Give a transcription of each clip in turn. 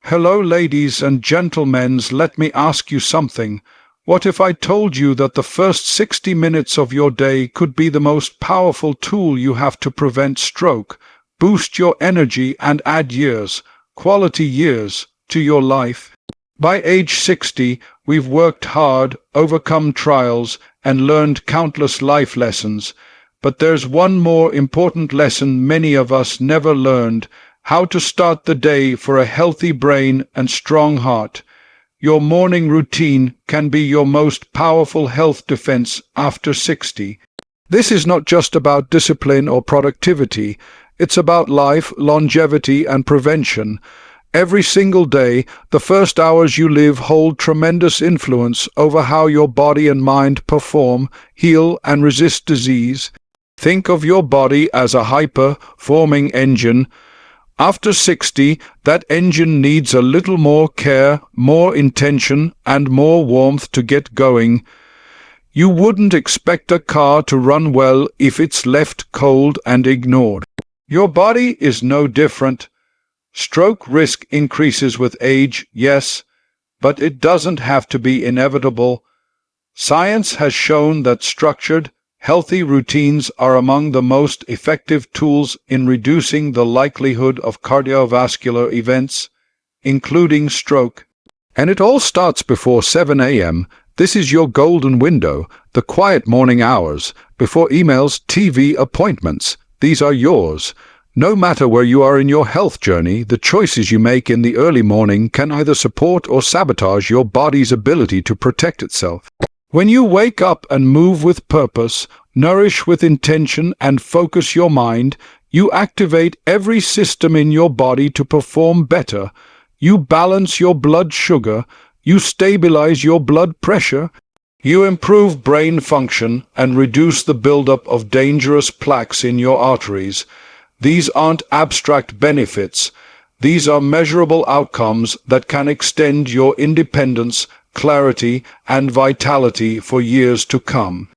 Hello, ladies and gentlemen, let me ask you something. What if I told you that the first 60 minutes of your day could be the most powerful tool you have to prevent stroke, boost your energy and add years, quality years, to your life? By age 60, we've worked hard, overcome trials, and learned countless life lessons. But there's one more important lesson many of us never learned: how to start the day for a healthy brain and strong heart. Your morning routine can be your most powerful health defense after 60. This is not just about discipline or productivity. It's about life, longevity, and prevention. Every single day, the first hours you live hold tremendous influence over how your body and mind perform, heal, and resist disease. Think of your body as a high-performing engine. After 60, that engine needs a little more care, more intention, and more warmth to get going. You wouldn't expect a car to run well if it's left cold and ignored. Your body is no different. Stroke risk increases with age, yes, but it doesn't have to be inevitable. Science has shown that structured, healthy routines are among the most effective tools in reducing the likelihood of cardiovascular events, including stroke. And it all starts before 7 a.m. This is your golden window, the quiet morning hours, before emails, TV appointments. These are yours. No matter where you are in your health journey, the choices you make in the early morning can either support or sabotage your body's ability to protect itself. When you wake up and move with purpose, nourish with intention, and focus your mind, you activate every system in your body to perform better. You balance your blood sugar, you stabilize your blood pressure, you improve brain function and reduce the buildup of dangerous plaques in your arteries. These aren't abstract benefits. These are measurable outcomes that can extend your independence, clarity, and vitality for years to come.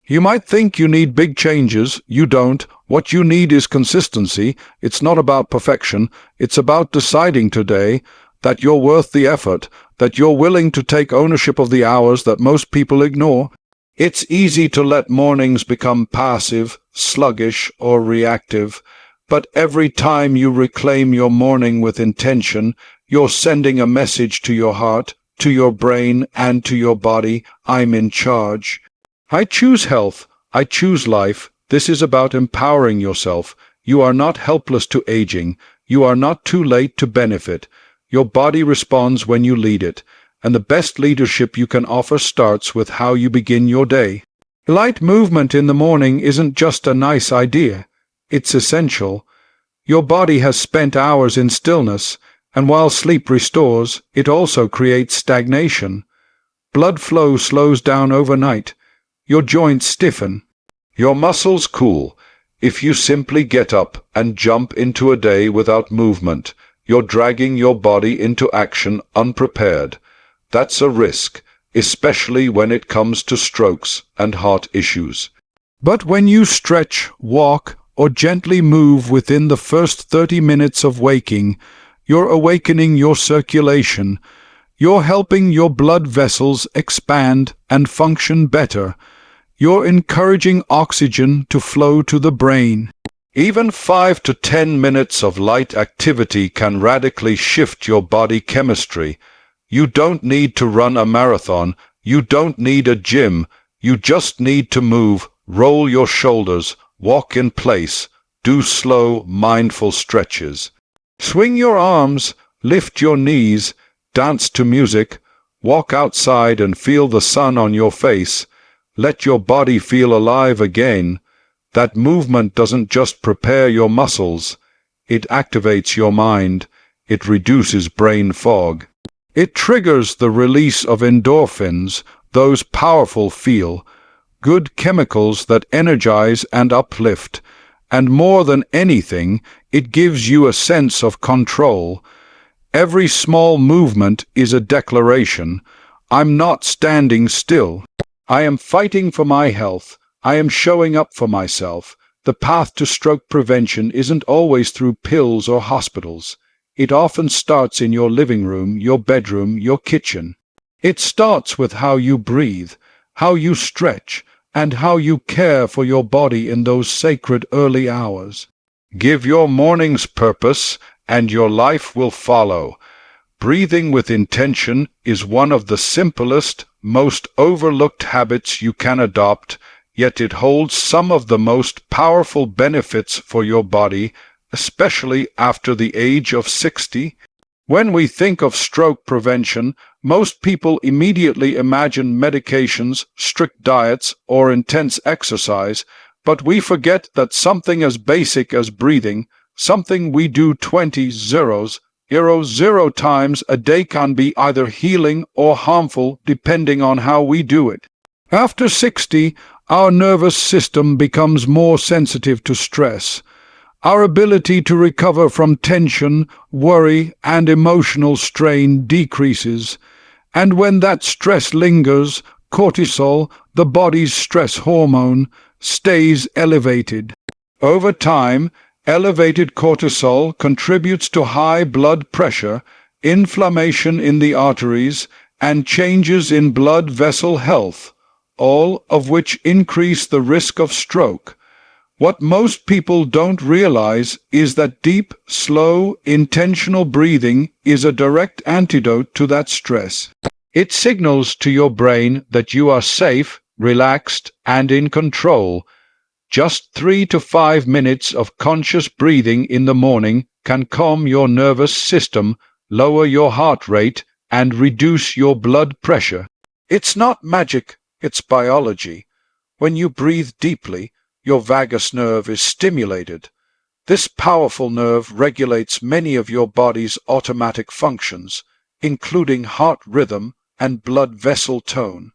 You might think you need big changes. You don't. What you need is consistency. It's not about perfection. It's about deciding today that you're worth the effort, that you're willing to take ownership of the hours that most people ignore. It's easy to let mornings become passive, sluggish, or reactive, but every time you reclaim your morning with intention, you're sending a message to your heart, to your brain, and to your body: I'm in charge. I choose health. I choose life. This is about empowering yourself. You are not helpless to aging. You are not too late to benefit. Your body responds when you lead it, and the best leadership you can offer starts with how you begin your day. Light movement in the morning isn't just a nice idea. It's essential. Your body has spent hours in stillness, and while sleep restores, it also creates stagnation. Blood flow slows down overnight. Your joints stiffen. Your muscles cool. If you simply get up and jump into a day without movement, you're dragging your body into action unprepared. That's a risk, especially when it comes to strokes and heart issues. But when you stretch, walk, or gently move within the first 30 minutes of waking, you're awakening your circulation. You're helping your blood vessels expand and function better. You're encouraging oxygen to flow to the brain. Even 5 to 10 minutes of light activity can radically shift your body chemistry. You don't need to run a marathon. You don't need a gym. You just need to move, roll your shoulders, walk in place, do slow, mindful stretches. Swing your arms, lift your knees, dance to music, walk outside and feel the sun on your face. Let your body feel alive again. That movement doesn't just prepare your muscles. It activates your mind. It reduces brain fog. It triggers the release of endorphins, those powerful feel-good chemicals that energize and uplift. And more than anything, it gives you a sense of control. Every small movement is a declaration. I'm not standing still. I am fighting for my health. I am showing up for myself. The path to stroke prevention isn't always through pills or hospitals. it often starts in your living room, your bedroom, your kitchen. It starts with how you breathe, how you stretch, and how you care for your body in those sacred early hours. Give your mornings purpose, and your life will follow. Breathing with intention is one of the simplest, most overlooked habits you can adopt, yet it holds some of the most powerful benefits for your body, especially after the age of 60. When we think of stroke prevention, most people immediately imagine medications, strict diets, or intense exercise, but we forget that something as basic as breathing, something we do 0 times a day, can be either healing or harmful depending on how we do it. After 60, our nervous system becomes more sensitive to stress. Our ability to recover from tension, worry, and emotional strain decreases, and when that stress lingers, cortisol, the body's stress hormone, stays elevated. Over time, elevated cortisol contributes to high blood pressure, inflammation in the arteries, and changes in blood vessel health, all of which increase the risk of stroke. What most people don't realize is that deep, slow, intentional breathing is a direct antidote to that stress. It signals to your brain that you are safe, relaxed, and in control. Just 3 to 5 minutes of conscious breathing in the morning can calm your nervous system, lower your heart rate, and reduce your blood pressure. It's not magic, it's biology. When you breathe deeply, your vagus nerve is stimulated. This powerful nerve regulates many of your body's automatic functions, including heart rhythm and blood vessel tone.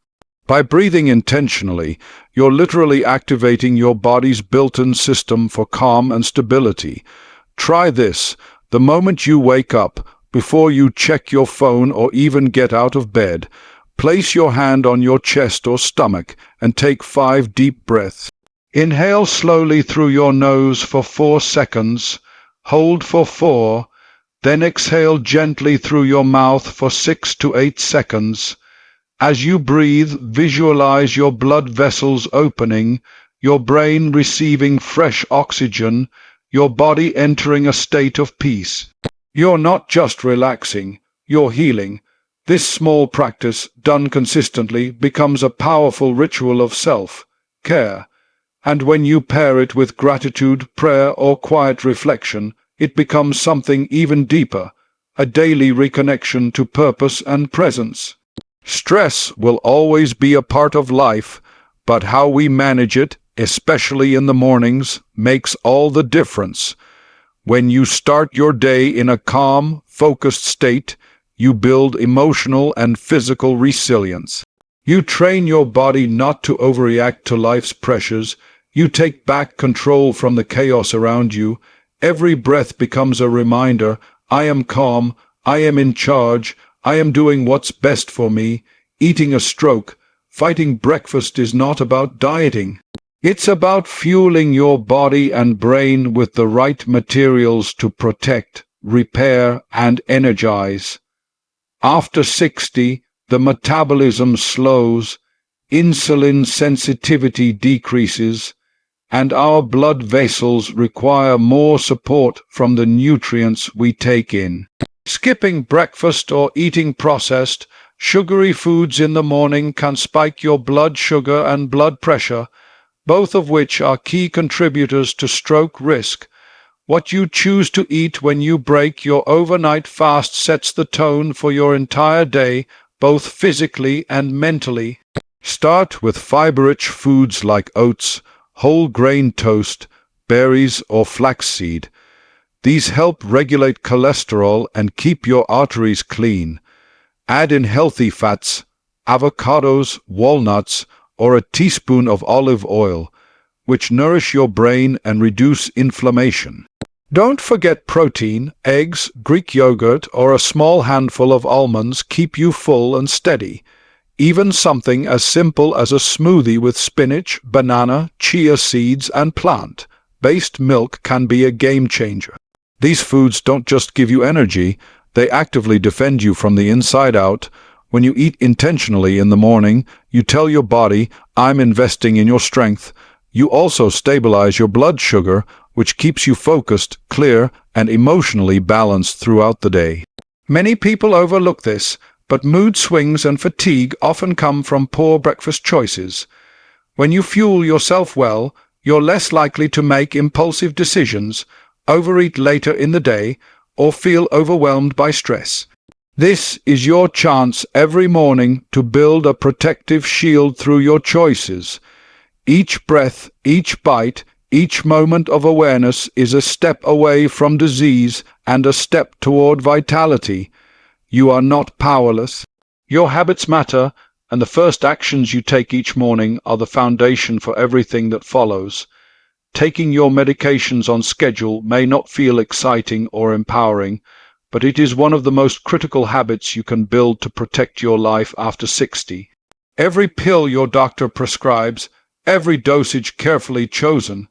By breathing intentionally, you're literally activating your body's built-in system for calm and stability. Try this the moment you wake up, before you check your phone or even get out of bed. Place your hand on your chest or stomach and take 5 deep breaths. Inhale slowly through your nose for 4 seconds, hold for 4, then exhale gently through your mouth for 6 to 8 seconds. As you breathe, visualize your blood vessels opening, your brain receiving fresh oxygen, your body entering a state of peace. You're not just relaxing, you're healing. This small practice, done consistently, becomes a powerful ritual of self-care. And when you pair it with gratitude, prayer, or quiet reflection, it becomes something even deeper, a daily reconnection to purpose and presence. Stress will always be a part of life, but how we manage it, especially in the mornings, makes all the difference. When you start your day in a calm, focused state, you build emotional and physical resilience. You train your body not to overreact to life's pressures. You take back control from the chaos around you. Every breath becomes a reminder, I am calm, I am in charge, I am doing what's best for me. Eating a stroke, fighting breakfast is not about dieting. It's about fueling your body and brain with the right materials to protect, repair, and energize. After 60, the metabolism slows, insulin sensitivity decreases, and our blood vessels require more support from the nutrients we take in. Skipping breakfast or eating processed, sugary foods in the morning can spike your blood sugar and blood pressure, both of which are key contributors to stroke risk. What you choose to eat when you break your overnight fast sets the tone for your entire day, both physically and mentally. Start with fiber-rich foods like oats, whole grain toast, berries, or flaxseed. These help regulate cholesterol and keep your arteries clean. Add in healthy fats, avocados, walnuts, or a teaspoon of olive oil, which nourish your brain and reduce inflammation. Don't forget protein. Eggs, Greek yogurt, or a small handful of almonds keep you full and steady. Even something as simple as a smoothie with spinach, banana, chia seeds, and plant-based milk can be a game changer. These foods don't just give you energy, they actively defend you from the inside out. When you eat intentionally in the morning, you tell your body, I'm investing in your strength. You also stabilize your blood sugar, which keeps you focused, clear, and emotionally balanced throughout the day. Many people overlook this, but mood swings and fatigue often come from poor breakfast choices. When you fuel yourself well, you're less likely to make impulsive decisions, overeat later in the day, or feel overwhelmed by stress. This is your chance every morning to build a protective shield through your choices. Each breath, each bite, each moment of awareness is a step away from disease and a step toward vitality. You are not powerless. Your habits matter, and the first actions you take each morning are the foundation for everything that follows. Taking your medications on schedule may not feel exciting or empowering, but it is one of the most critical habits you can build to protect your life after 60. Every pill your doctor prescribes, every dosage carefully chosen,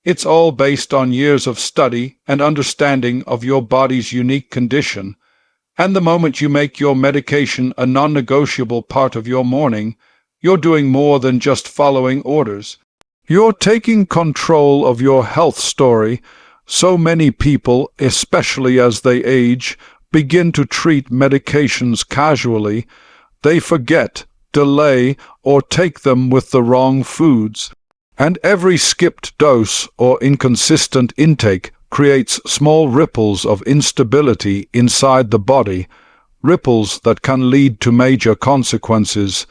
it's all based on years of study and understanding of your body's unique condition. And the moment you make your medication a non-negotiable part of your morning, you're doing more than just following orders. You're taking control of your health story. So many people, especially as they age, begin to treat medications casually. They forget, delay, or take them with the wrong foods. And every skipped dose or inconsistent intake creates small ripples of instability inside the body, ripples that can lead to major consequences.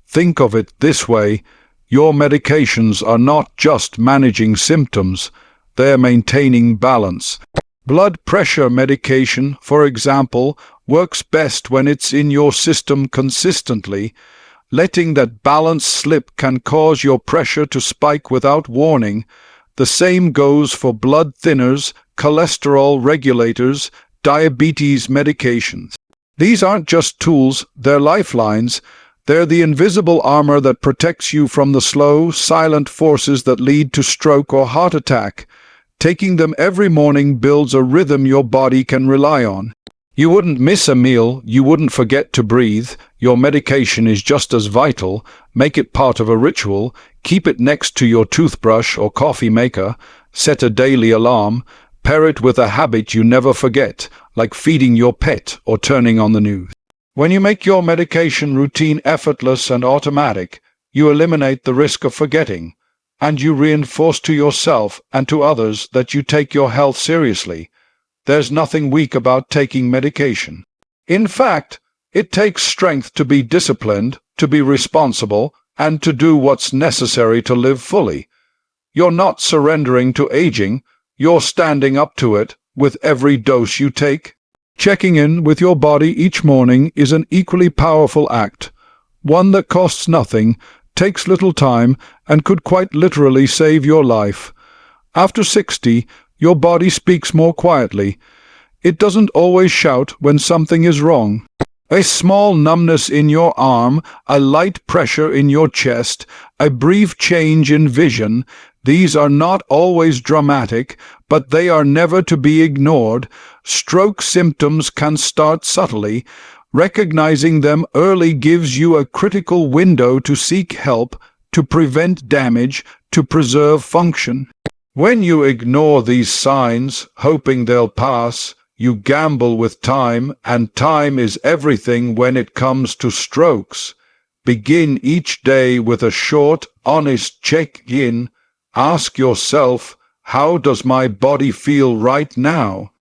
Think of it this way. Your medications are not just managing symptoms, they're maintaining balance. Blood pressure medication, for example, works best when it's in your system consistently. Letting that balance slip can cause your pressure to spike without warning. The same goes for blood thinners, cholesterol regulators, diabetes medications. These aren't just tools, they're lifelines. They're the invisible armor that protects you from the slow, silent forces that lead to stroke or heart attack. Taking them every morning builds a rhythm your body can rely on. You wouldn't miss a meal, you wouldn't forget to breathe. Your medication is just as vital. Make it part of a ritual. Keep it next to your toothbrush or coffee maker. Set a daily alarm. Pair it with a habit you never forget, like feeding your pet or turning on the news. When you make your medication routine effortless and automatic, you eliminate the risk of forgetting, and you reinforce to yourself and to others that you take your health seriously. There's nothing weak about taking medication. In fact, it takes strength to be disciplined, to be responsible, and to do what's necessary to live fully. You're not surrendering to aging, you're standing up to it with every dose you take. Checking in with your body each morning is an equally powerful act, one that costs nothing, takes little time, and could quite literally save your life. After 60, your body speaks more quietly. It doesn't always shout when something is wrong. A small numbness in your arm, a light pressure in your chest, a brief change in vision, these are not always dramatic, but they are never to be ignored. Stroke symptoms can start subtly. Recognizing them early gives you a critical window to seek help, to prevent damage, to preserve function. When you ignore these signs, hoping they'll pass, you gamble with time, and time is everything when it comes to strokes. Begin each day with a short, honest check-in. Ask yourself, how does my body feel right now?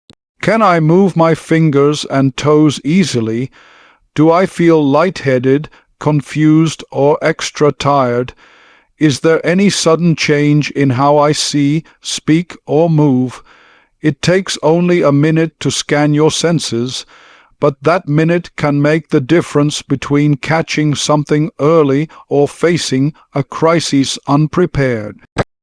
Can I move my fingers and toes easily? Do I feel lightheaded, confused, or extra tired? Is there any sudden change in how I see, speak, or move? It takes only a minute to scan your senses, but that minute can make the difference between catching something early or facing a crisis unprepared.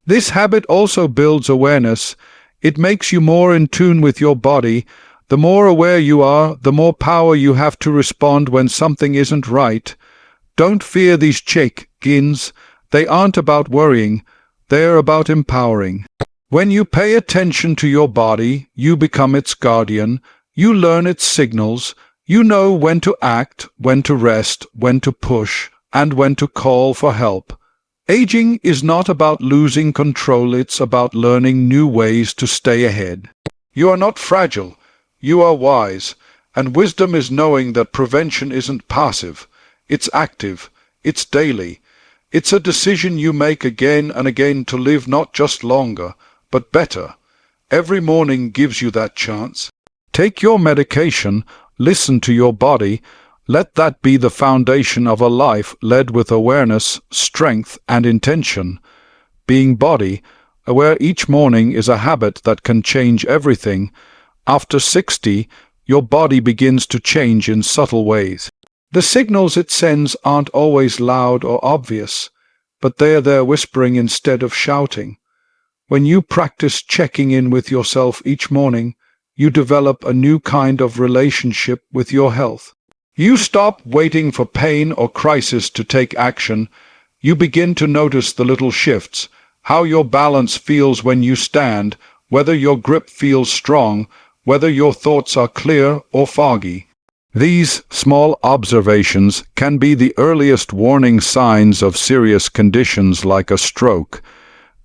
This habit also builds awareness. It makes you more in tune with your body. The more aware you are, the more power you have to respond when something isn't right. Don't fear these check-ins. They aren't about worrying. They're about empowering. When you pay attention to your body, you become its guardian, you learn its signals, you know when to act, when to rest, when to push, and when to call for help. Aging is not about losing control, it's about learning new ways to stay ahead. You are not fragile, you are wise, and wisdom is knowing that prevention isn't passive, it's active, it's daily. It's a decision you make again and again to live not just longer, but better. Every morning gives you that chance. Take your medication, listen to your body, let that be the foundation of a life led with awareness, strength, and intention. Being body aware each morning is a habit that can change everything. After 60, your body begins to change in subtle ways. The signals it sends aren't always loud or obvious, but they are there whispering instead of shouting. When you practice checking in with yourself each morning, you develop a new kind of relationship with your health. You stop waiting for pain or crisis to take action. You begin to notice the little shifts, how your balance feels when you stand, whether your grip feels strong, whether your thoughts are clear or foggy. These small observations can be the earliest warning signs of serious conditions like a stroke.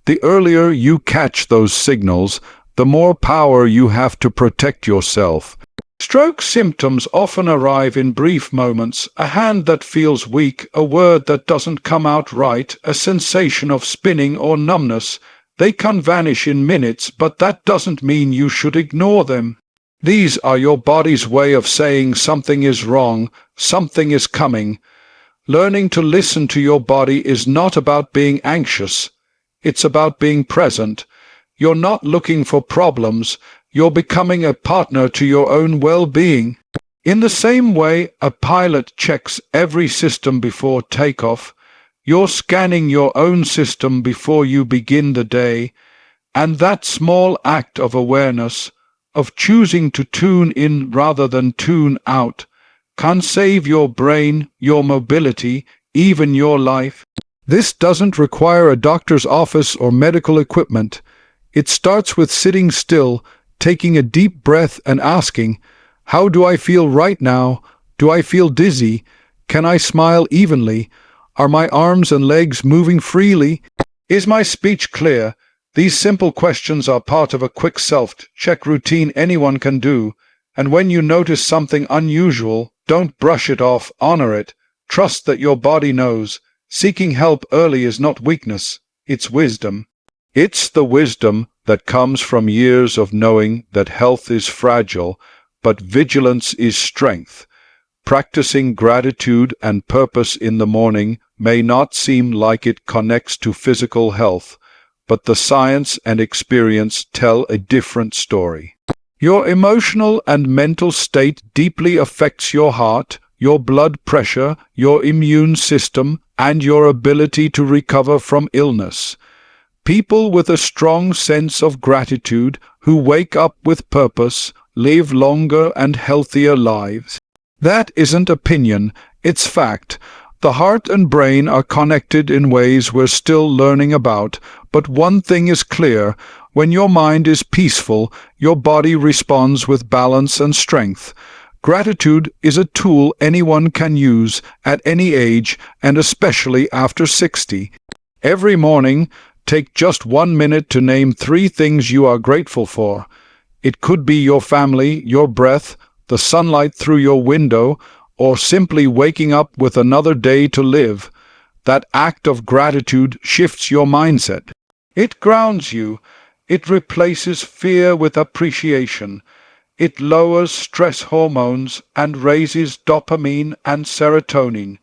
The earlier you catch those signals, the more power you have to protect yourself. Stroke symptoms often arrive in brief moments: a hand that feels weak, a word that doesn't come out right, a sensation of spinning or numbness. They can vanish in minutes, but that doesn't mean you should ignore them. These are your body's way of saying something is wrong, something is coming. Learning to listen to your body is not about being anxious. It's about being present. You're not looking for problems. You're becoming a partner to your own well-being. In the same way a pilot checks every system before takeoff, you're scanning your own system before you begin the day. And that small act of awareness, of choosing to tune in rather than tune out, can save your brain, your mobility, even your life. This doesn't require a doctor's office or medical equipment. It starts with sitting still, taking a deep breath and asking, how do I feel right now? Do I feel dizzy? Can I smile evenly? Are my arms and legs moving freely? Is my speech clear? These simple questions are part of a quick self-check routine anyone can do, and when you notice something unusual, don't brush it off, honor it. Trust that your body knows. Seeking help early is not weakness, it's wisdom. It's the wisdom that comes from years of knowing that health is fragile, but vigilance is strength. Practicing gratitude and purpose in the morning may not seem like it connects to physical health, but the science and experience tell a different story. Your emotional and mental state deeply affects your heart, your blood pressure, your immune system, and your ability to recover from illness. People with a strong sense of gratitude, who wake up with purpose, live longer and healthier lives. That isn't opinion, it's fact. The heart and brain are connected in ways we're still learning about, but one thing is clear: when your mind is peaceful, your body responds with balance and strength. Gratitude is a tool anyone can use at any age, and especially after 60. Every morning, take just 1 minute to name 3 things you are grateful for. It could be your family, your breath, the sunlight through your window, or simply waking up with another day to live. That act of gratitude shifts your mindset. It grounds you. It replaces fear with appreciation. It lowers stress hormones and raises dopamine and serotonin,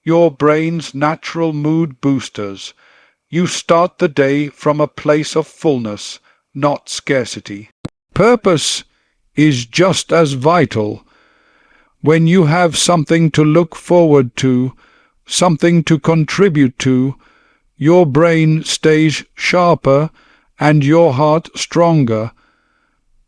your brain's natural mood boosters. You start the day from a place of fullness, not scarcity. Purpose is just as vital. When you have something to look forward to, something to contribute to, your brain stays sharper and your heart stronger.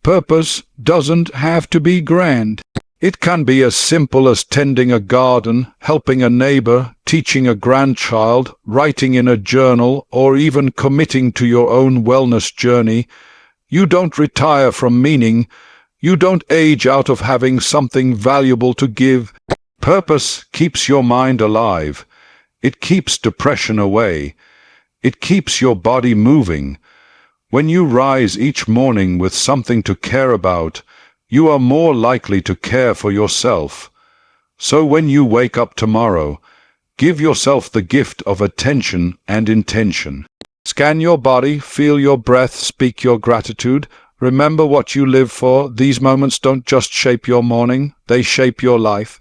Purpose doesn't have to be grand. It can be as simple as tending a garden, helping a neighbor, teaching a grandchild, writing in a journal, or even committing to your own wellness journey, you don't retire from meaning. You don't age out of having something valuable to give. Purpose keeps your mind alive. It keeps depression away. It keeps your body moving. When you rise each morning with something to care about, you are more likely to care for yourself. So when you wake up tomorrow, give yourself the gift of attention and intention. Scan your body, feel your breath, speak your gratitude. Remember what you live for. These moments don't just shape your morning, they shape your life.